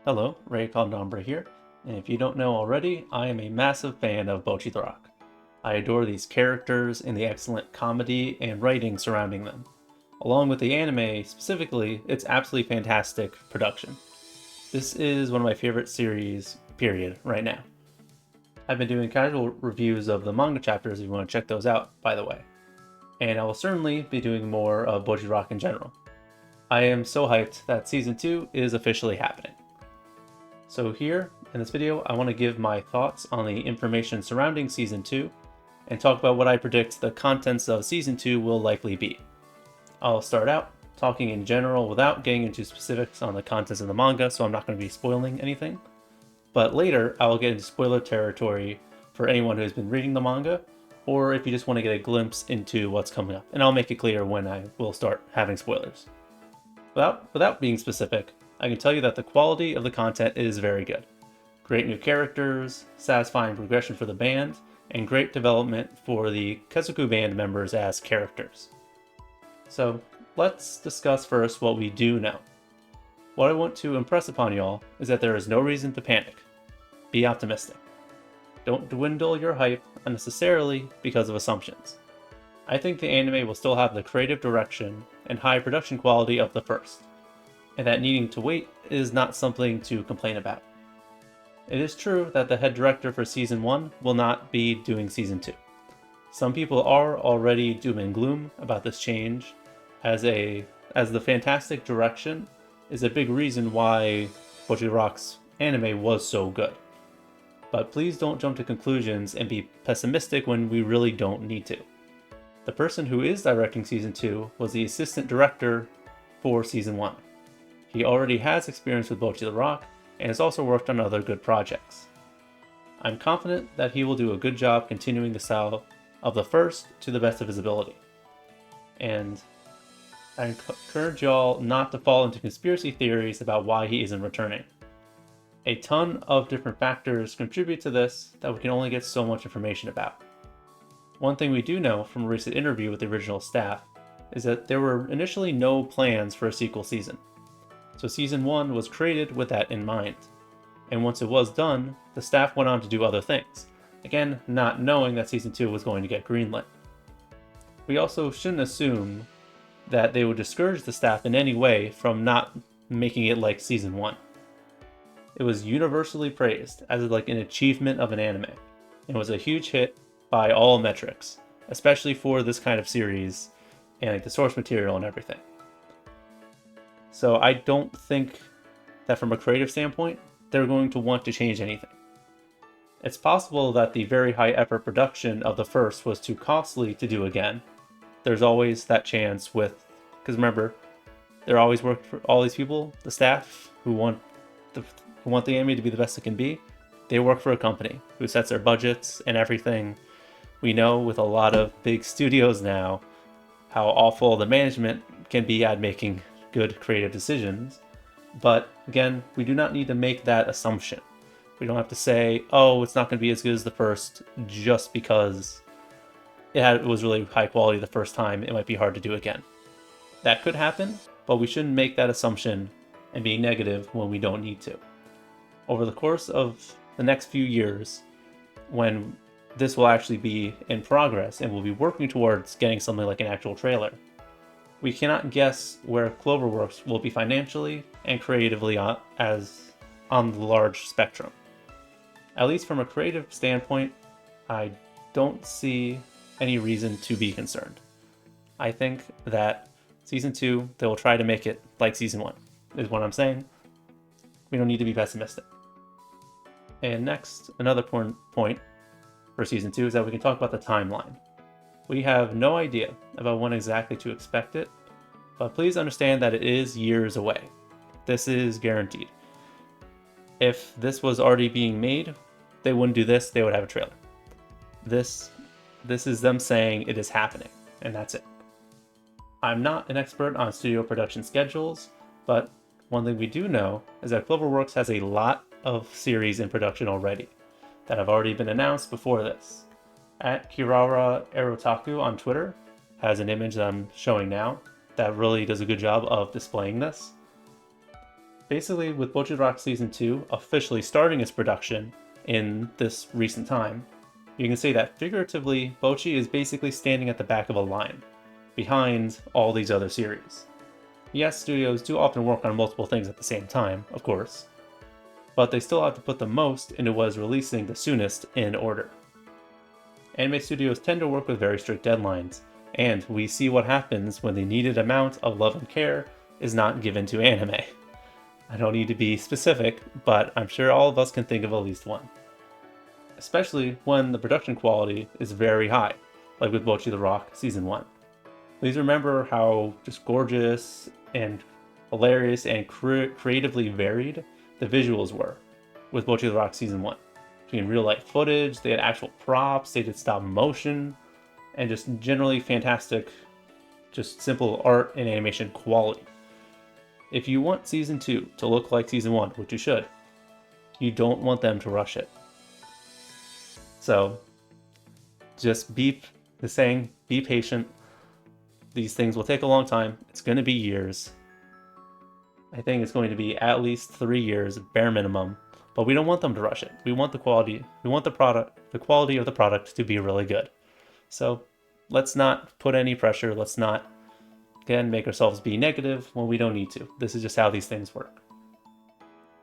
Hello, Ray Condombre here, and if you don't know already, I am a massive fan of Bocchi the Rock. I adore these characters and the excellent comedy and writing surrounding them. Along with the anime specifically, it's absolutely fantastic production. This is one of my favorite series, period, right now. I've been doing casual reviews of the manga chapters if you want to check those out, by the way. And I will certainly be doing more of Bocchi Rock in general. I am so hyped that Season 2 is officially happening. So here, in this video, I want to give my thoughts on the information surrounding Season 2 and talk about what I predict the contents of Season 2 will likely be. I'll start out talking in general without getting into specifics on the contents of the manga, so I'm not going to be spoiling anything. But later, I will get into spoiler territory for anyone who has been reading the manga, or if you just want to get a glimpse into what's coming up, and I'll make it clear when I will start having spoilers. Without being specific, I can tell you that the quality of the content is very good. Great new characters, satisfying progression for the band, and great development for the Keisuku band members as characters. So let's discuss first what we do know. What I want to impress upon y'all is that there is no reason to panic. Be optimistic. Don't dwindle your hype unnecessarily because of assumptions. I think the anime will still have the creative direction and high production quality of the first, and that needing to wait is not something to complain about. It is true that the head director for Season 1 will not be doing Season 2. Some people are already doom and gloom about this change, as the fantastic direction is a big reason why Bocchi Rock's anime was so good. But please don't jump to conclusions and be pessimistic when we really don't need to. The person who is directing Season 2 was the assistant director for Season 1. He already has experience with Bocchi the Rock and has also worked on other good projects. I'm confident that he will do a good job continuing the style of the first to the best of his ability. And I encourage y'all not to fall into conspiracy theories about why he isn't returning. A ton of different factors contribute to this that we can only get so much information about. One thing we do know from a recent interview with the original staff is that there were initially no plans for a sequel season. So Season 1 was created with that in mind. And once it was done, the staff went on to do other things. Again, not knowing that Season 2 was going to get greenlit. We also shouldn't assume that they would discourage the staff in any way from not making it like Season 1. It was universally praised as like an achievement of an anime. It was a huge hit by all metrics, especially for this kind of series and like the source material and everything. So I don't think that from a creative standpoint, they're going to want to change anything. It's possible that the very high effort production of the first was too costly to do again. There's always that chance because remember, they're always working for all these people, the staff who want the anime to be the best it can be. They work for a company who sets their budgets and everything. We know with a lot of big studios now how awful the management can be at making good creative decisions. But again, we do not need to make that assumption. We don't have to say, oh, it's not going to be as good as the first just because it was really high quality the first time. It might be hard to do again. That could happen, but we shouldn't make that assumption and be negative when we don't need to. Over the course of the next few years, when this will actually be in progress and we'll be working towards getting something like an actual trailer, we cannot guess where Cloverworks will be financially and creatively on the large spectrum. At least from a creative standpoint, I don't see any reason to be concerned. I think that Season 2, they will try to make it like Season 1, is what I'm saying. We don't need to be pessimistic. And next, another point for Season 2 is that we can talk about the timeline. We have no idea about when exactly to expect it, but please understand that it is years away. This is guaranteed. If this was already being made, they wouldn't do this, they would have a trailer. This is them saying it is happening, and that's it. I'm not an expert on studio production schedules, but one thing we do know is that Cloverworks has a lot of series in production already that have already been announced before this. At Kirara Erotaku on Twitter has an image that I'm showing now that really does a good job of displaying this. basically with Bocchi the Rock Season 2 officially starting its production in this recent time, you can say that figuratively, Bocchi is basically standing at the back of a line, behind all these other series. Yes, studios do often work on multiple things at the same time, of course, but they still have to put the most into what is releasing the soonest in order. Anime studios tend to work with very strict deadlines, and we see what happens when the needed amount of love and care is not given to anime. I don't need to be specific, but I'm sure all of us can think of at least one. Especially when the production quality is very high, like with Bocchi the Rock Season 1. Please remember how just gorgeous and hilarious and creatively varied the visuals were with Bocchi the Rock Season 1. Between real life footage, they had actual props, they did stop motion, and just generally fantastic, just simple art and animation quality. If you want Season 2 to look like Season 1, which you should, you don't want them to rush it. So, just be patient. These things will take a long time. It's going to be years. I think it's going to be at least 3 years, bare minimum. But we don't want them to rush it. We want the quality. We want the quality of the product to be really good. So let's not put any pressure. Let's not, again, make ourselves be negative when we don't need to. This is just how these things work.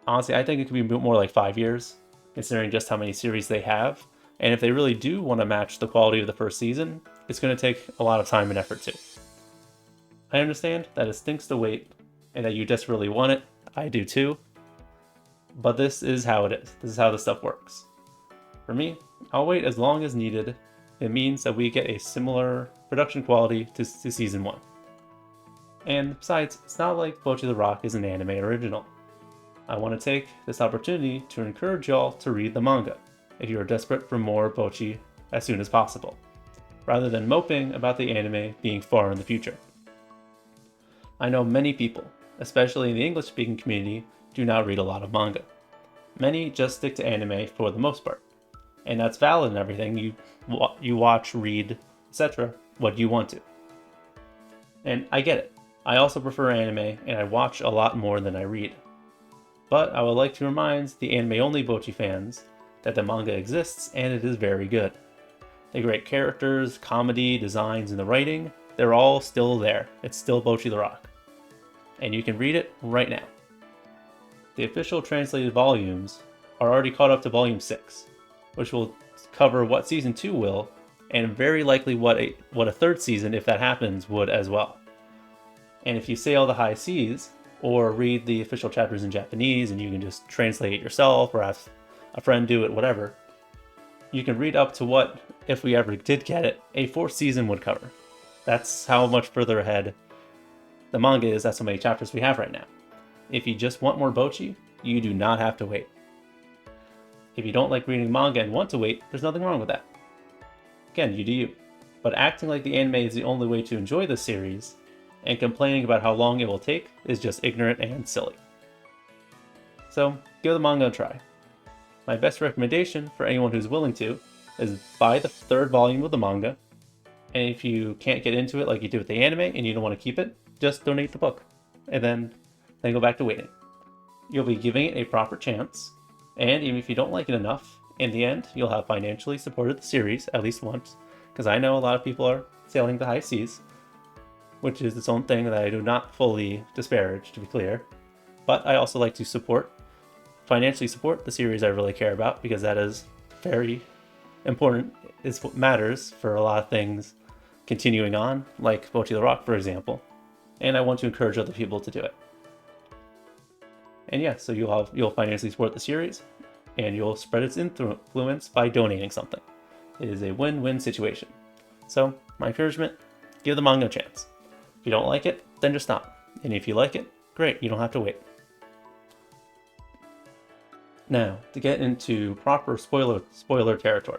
Honestly, I think it could be more like 5 years, considering just how many series they have. And if they really do want to match the quality of the first season, it's going to take a lot of time and effort too. I understand that it stinks to wait and that you desperately want it. I do too. But this is how it is. This is how this stuff works. For me, I'll wait as long as needed. It means that we get a similar production quality to Season 1. And besides, it's not like Bocchi the Rock is an anime original. I want to take this opportunity to encourage y'all to read the manga if you are desperate for more Bocchi as soon as possible, rather than moping about the anime being far in the future. I know many people, especially in the English-speaking community, do not read a lot of manga. Many just stick to anime for the most part, and that's valid and everything. You watch, read, etc. what you want to. And I get it. I also prefer anime, and I watch a lot more than I read. But I would like to remind the anime-only Bocchi fans that the manga exists and it is very good. The great characters, comedy, designs, and the writing, they're all still there. It's still Bocchi the Rock. And you can read it right now. The official translated volumes are already caught up to Volume 6, which will cover what Season 2 will, and very likely what a third season, if that happens, would as well. And if you sail the high seas, or read the official chapters in Japanese and you can just translate it yourself or have a friend do it, whatever, you can read up to what, if we ever did get it, a fourth season would cover. That's how much further ahead the manga is. That's how many chapters we have right now. If you just want more Bocchi, you do not have to wait. If you don't like reading manga and want to wait, there's nothing wrong with that. Again, you do you. But acting like the anime is the only way to enjoy the series, and complaining about how long it will take, is just ignorant and silly. So, give the manga a try. My best recommendation for anyone who's willing to is buy the third volume of the manga, and if you can't get into it like you do with the anime and you don't want to keep it, just donate the book, and then go back to waiting. You'll be giving it a proper chance, and even if you don't like it enough, in the end, you'll have financially supported the series at least once, because I know a lot of people are sailing the high seas, which is its own thing that I do not fully disparage, to be clear. But I also like to financially support the series I really care about, because that is very important. It's what matters for a lot of things continuing on, like Bocchi the Rock, for example. And I want to encourage other people to do it. And yeah, so you'll financially support the series, and you'll spread its influence by donating something. It is a win-win situation. So, my encouragement, give the manga a chance. If you don't like it, then just stop. And if you like it, great, you don't have to wait. Now, to get into proper spoiler territory,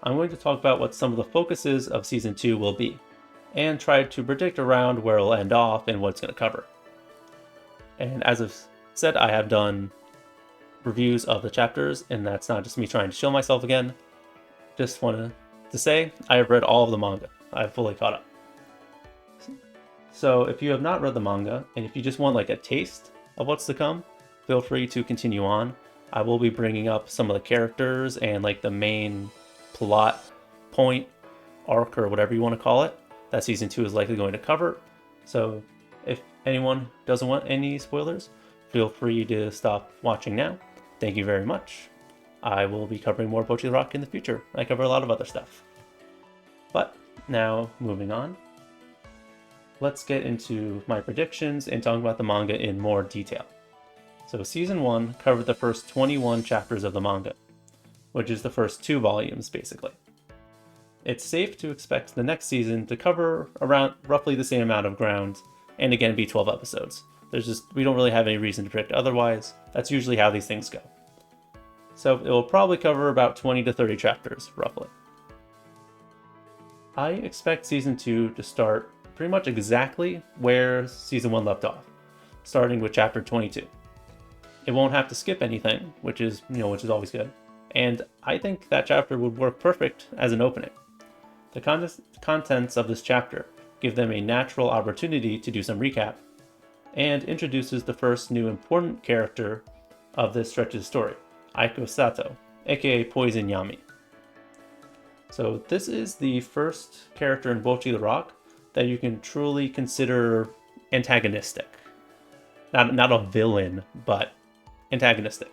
I'm going to talk about what some of the focuses of Season 2 will be, and try to predict around where it'll end off and what it's going to cover. And as I've said, I have done reviews of the chapters, and that's not just me trying to show myself again. Just wanted to say, I have read all of the manga. I've fully caught up. So if you have not read the manga, and if you just want like a taste of what's to come, feel free to continue on. I will be bringing up some of the characters and like the main plot point, arc, or whatever you want to call it, that season 2 is likely going to cover. So if anyone doesn't want any spoilers, feel free to stop watching now. Thank you very much. I will be covering more Bocchi the Rock in the future. I cover a lot of other stuff. But now, moving on, let's get into my predictions and talk about the manga in more detail. So Season 1 covered the first 21 chapters of the manga, which is the first 2 volumes, basically. It's safe to expect the next season to cover around roughly the same amount of ground, and again be 12 episodes. We don't really have any reason to predict otherwise. That's usually how these things go. So it will probably cover about 20 to 30 chapters, roughly. I expect Season 2 to start pretty much exactly where Season 1 left off, starting with chapter 22. It won't have to skip anything, which is always good. And I think that chapter would work perfect as an opening. The contents of this chapter give them a natural opportunity to do some recap, and introduces the first new important character of this stretch of the story, Aiko Sato, aka Poison Yami. So this is the first character in Bocchi the Rock that you can truly consider antagonistic. Not a villain, but antagonistic.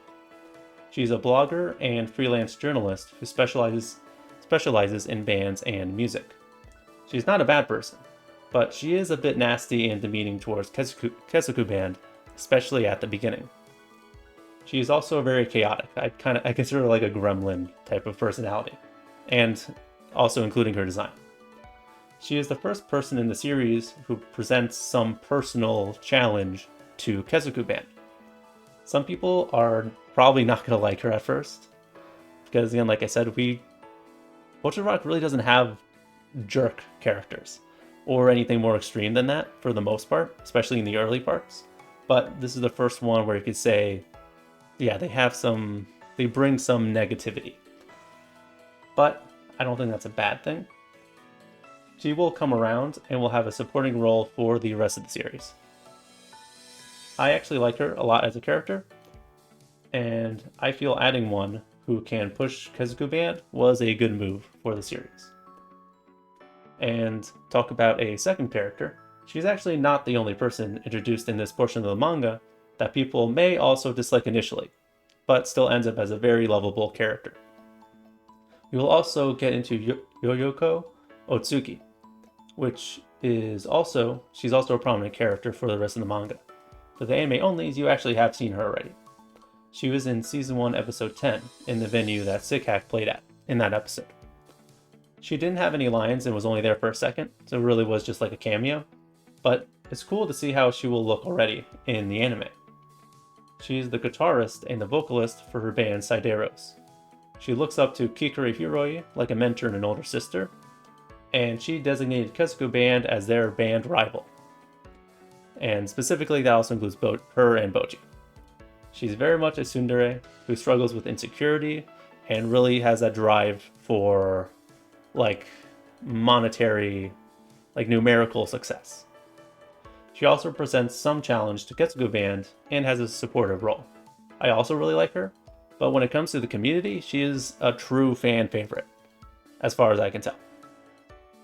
She's a blogger and freelance journalist who specializes in bands and music. She's not a bad person, but she is a bit nasty and demeaning towards Keisuku Band, especially at the beginning. She is also very chaotic. I consider her like a gremlin type of personality, and also including her design. She is the first person in the series who presents some personal challenge to Keisuku Band. Some people are probably not going to like her at first, because again, like I said, Bocchi the Rock really doesn't have jerk characters, or anything more extreme than that for the most part, especially in the early parts. But this is the first one where you could say, yeah, they bring some negativity. But I don't think that's a bad thing. She will come around and will have a supporting role for the rest of the series. I actually like her a lot as a character, and I feel adding one who can push Keisuku Band was a good move for the series. And talk about a second character, she's actually not the only person introduced in this portion of the manga that people may also dislike initially, but still ends up as a very lovable character. We will also get into Yoyoko Otsuki, which she's also a prominent character for the rest of the manga. For the anime onlys, you actually have seen her already. She was in Season 1, Episode 10, in the venue that Sick played at, in that episode. She didn't have any lines and was only there for a second, so it really was just like a cameo, but it's cool to see how she will look already in the anime. She's the guitarist and the vocalist for her band Sideros. She looks up to Kikuri Hiroi like a mentor and an older sister, and she designated Keisuku Band as their band rival. And specifically, that also includes her and Bocchi. She's very much a tsundere who struggles with insecurity and really has that drive for like monetary, like numerical success. She also presents some challenge to Keisuku Band and has a supportive role. I also really like her, but when it comes to the community, she is a true fan favorite, as far as I can tell.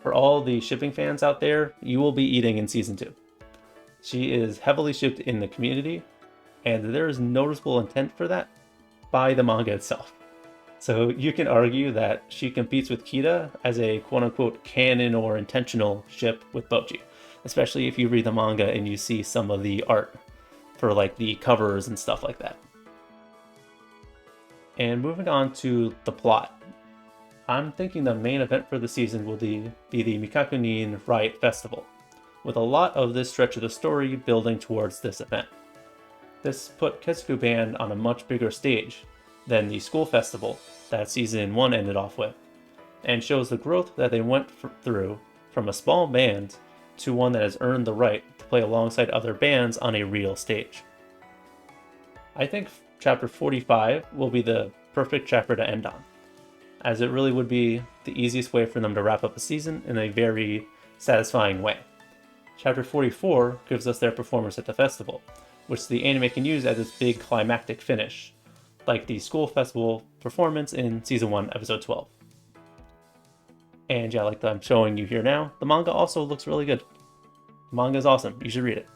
For all the shipping fans out there, you will be eating in Season 2. She is heavily shipped in the community, and there is noticeable intent for that by the manga itself. So you can argue that she competes with Kita as a quote-unquote canon or intentional ship with Bocchi, especially if you read the manga and you see some of the art for like the covers and stuff like that. And moving on to the plot, I'm thinking the main event for the season will be the Mikakunin Riot Festival, with a lot of this stretch of the story building towards this event. This put Keisuku Band on a much bigger stage than the school festival that Season 1 ended off with, and shows the growth that they went through from a small band to one that has earned the right to play alongside other bands on a real stage. I think chapter 45 will be the perfect chapter to end on, as it really would be the easiest way for them to wrap up a season in a very satisfying way. Chapter 44 gives us their performance at the festival, which the anime can use as its big climactic finish, like the school festival performance in Season 1, Episode 12. And yeah, like I'm showing you here now, the manga also looks really good. The manga is awesome, you should read it.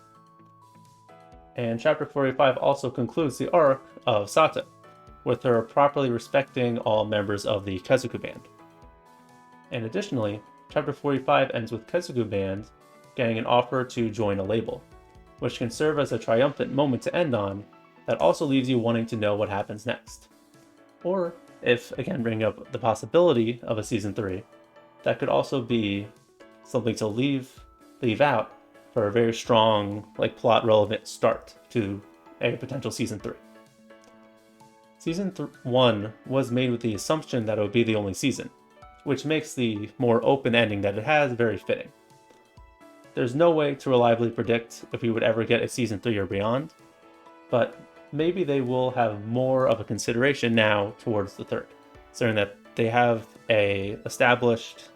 And chapter 45 also concludes the arc of Sata, with her properly respecting all members of the Keisuku band. And additionally, chapter 45 ends with Keisuku band getting an offer to join a label, which can serve as a triumphant moment to end on that also leaves you wanting to know what happens next. Or, if again bringing up the possibility of a season 3, that could also be something to leave out for a very strong, plot relevant start to a potential season 3. Season 1 was made with the assumption that it would be the only season, which makes the more open ending that it has very fitting. There's no way to reliably predict if we would ever get a season 3 or beyond, but maybe they will have more of a consideration now towards the third, considering that they have established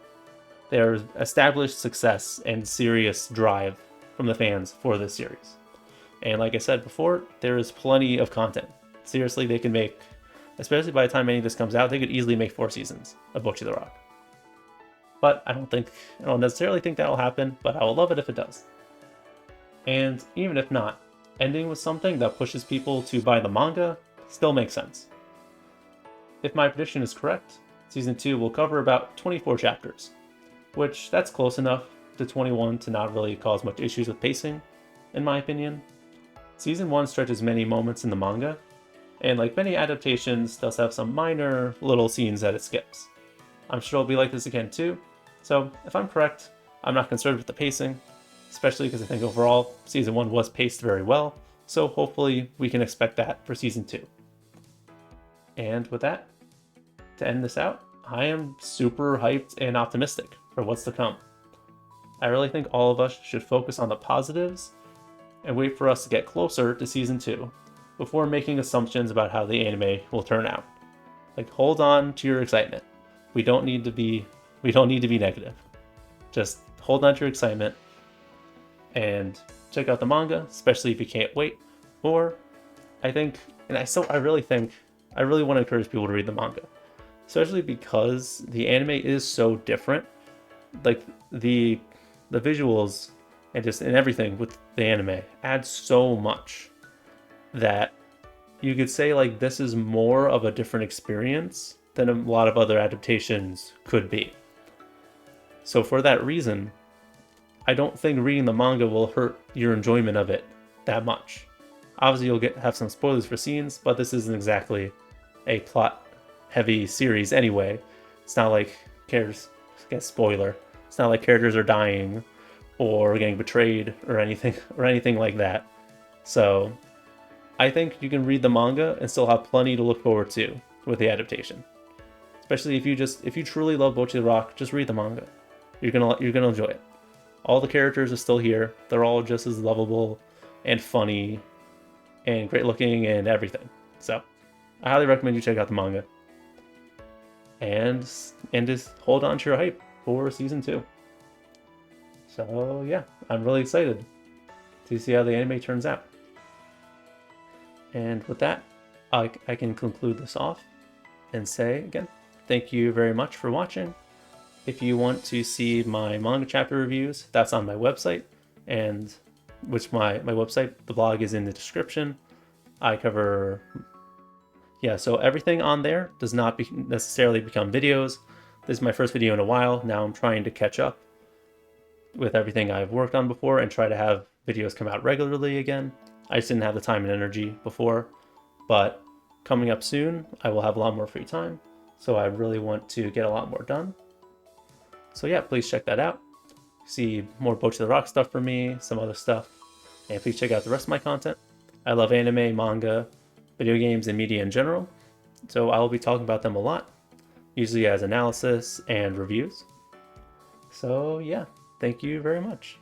success and serious drive from the fans for this series. And like I said before, there is plenty of content. Seriously, they can make, especially by the time any of this comes out, they could easily make 4 seasons of Bocchi the Rock. But I don't necessarily think that'll happen, but I will love it if it does. And even if not, ending with something that pushes people to buy the manga still makes sense. If my prediction is correct, Season 2 will cover about 24 chapters, which that's close enough to 21 to not really cause much issues with pacing, in my opinion. Season 1 stretches many moments in the manga, and like many adaptations, does have some minor little scenes that it skips. I'm sure it'll be like this again too, so if I'm correct, I'm not concerned with the pacing, especially because I think overall, Season 1 was paced very well, so hopefully we can expect that for Season 2. And with that, to end this out, I am super hyped and optimistic for what's to come. I really think all of us should focus on the positives and wait for us to get closer to Season 2 before making assumptions about how the anime will turn out. Hold on to your excitement. We don't need to be negative. Just hold on to your excitement and check out the manga, especially if you can't wait. Or I really want to encourage people to read the manga, especially because the anime is so different. The visuals and everything with the anime adds so much that you could say this is more of a different experience than a lot of other adaptations could be. So for that reason, I don't think reading the manga will hurt your enjoyment of it that much. Obviously you'll have some spoilers for scenes, but this isn't exactly a plot heavy series anyway. It's not like spoiler. It's not like characters are dying or getting betrayed or anything like that. So I think you can read the manga and still have plenty to look forward to with the adaptation. Especially if you truly love Bocchi the Rock, just read the manga. You're gonna enjoy it. All the characters are still here. They're all just as lovable and funny and great looking and everything. So I highly recommend you check out the manga. And just hold on to your hype for Season 2. So yeah, I'm really excited to see how the anime turns out. And with that, I can conclude this off and say again, thank you very much for watching. If you want to see my manga chapter reviews, that's on my website, and which my website, the blog is in the description. I cover, so everything on there does not necessarily become videos. This is my first video in a while. Now I'm trying to catch up with everything I've worked on before and try to have videos come out regularly again. I just didn't have the time and energy before, but coming up soon, I will have a lot more free time. So I really want to get a lot more done. So yeah, please check that out. See more Bocchi the Rock stuff from me, some other stuff. And please check out the rest of my content. I love anime, manga, video games, and media in general. So I will be talking about them a lot, usually as analysis and reviews. So yeah, thank you very much.